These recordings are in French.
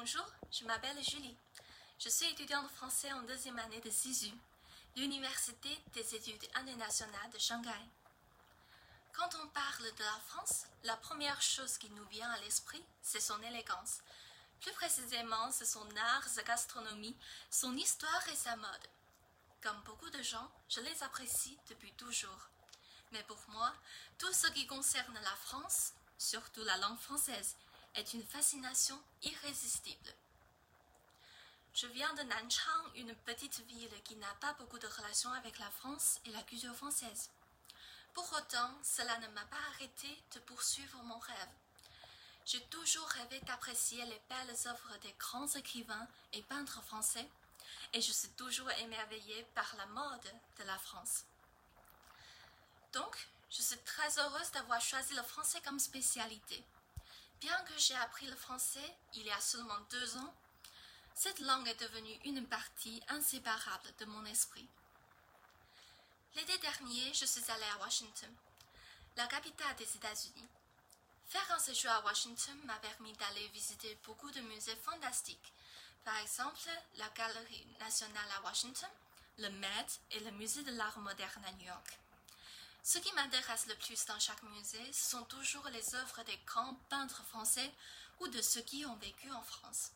Bonjour, je m'appelle Julie. Je suis étudiante français en deuxième année de CISU, l'Université des études internationales de Shanghai. Quand on parle de la France, la première chose qui nous vient à l'esprit, c'est son élégance. Plus précisément, c'est son art, sa gastronomie, son histoire et sa mode. Comme beaucoup de gens, je les apprécie depuis toujours. Mais pour moi, tout ce qui concerne la France, surtout la langue française, est une fascination irrésistible. Je viens de Nanchang, une petite ville qui n'a pas beaucoup de relations avec la France et la culture française. Pour autant, cela ne m'a pas arrêté de poursuivre mon rêve. J'ai toujours rêvé d'apprécier les belles œuvres des grands écrivains et peintres français, et je suis toujours émerveillée par la mode de la France. Donc, je suis très heureuse d'avoir choisi le français comme spécialité. Bien que j'ai appris le français il y a seulement 2 ans, cette langue est devenue une partie inséparable de mon esprit. L'été dernier, je suis allée à Washington, la capitale des États-Unis. Faire un séjour à Washington m'a permis d'aller visiter beaucoup de musées fantastiques. Par exemple, la Galerie nationale à Washington, le Met et le Musée de l'art moderne à New York. Ce qui m'intéresse le plus dans chaque musée, ce sont toujours les œuvres des grands peintres français ou de ceux qui ont vécu en France.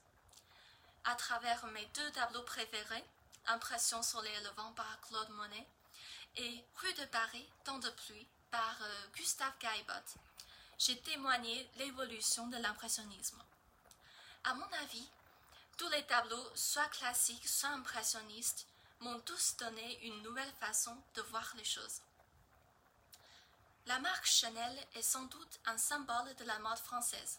À travers mes 2 tableaux préférés, Impressions sur les levants par Claude Monet et Rue de Paris, Temps de pluie par Gustave Caillebotte, j'ai témoigné l'évolution de l'impressionnisme. À mon avis, tous les tableaux, soit classiques, soit impressionnistes, m'ont tous donné une nouvelle façon de voir les choses. La marque Chanel est sans doute un symbole de la mode française.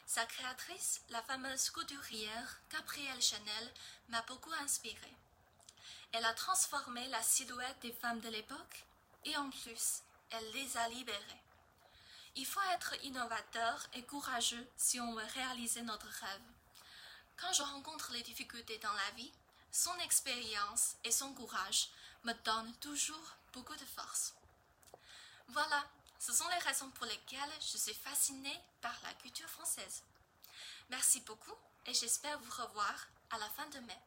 Sa créatrice, la fameuse couturière Gabrielle Chanel, m'a beaucoup inspirée. Elle a transformé la silhouette des femmes de l'époque et en plus, elle les a libérées. Il faut être innovateur et courageux si on veut réaliser notre rêve. Quand je rencontre les difficultés dans la vie, son expérience et son courage me donnent toujours beaucoup de force. Voilà, ce sont les raisons pour lesquelles je suis fascinée par la culture française. Merci beaucoup et j'espère vous revoir à la fin de mai.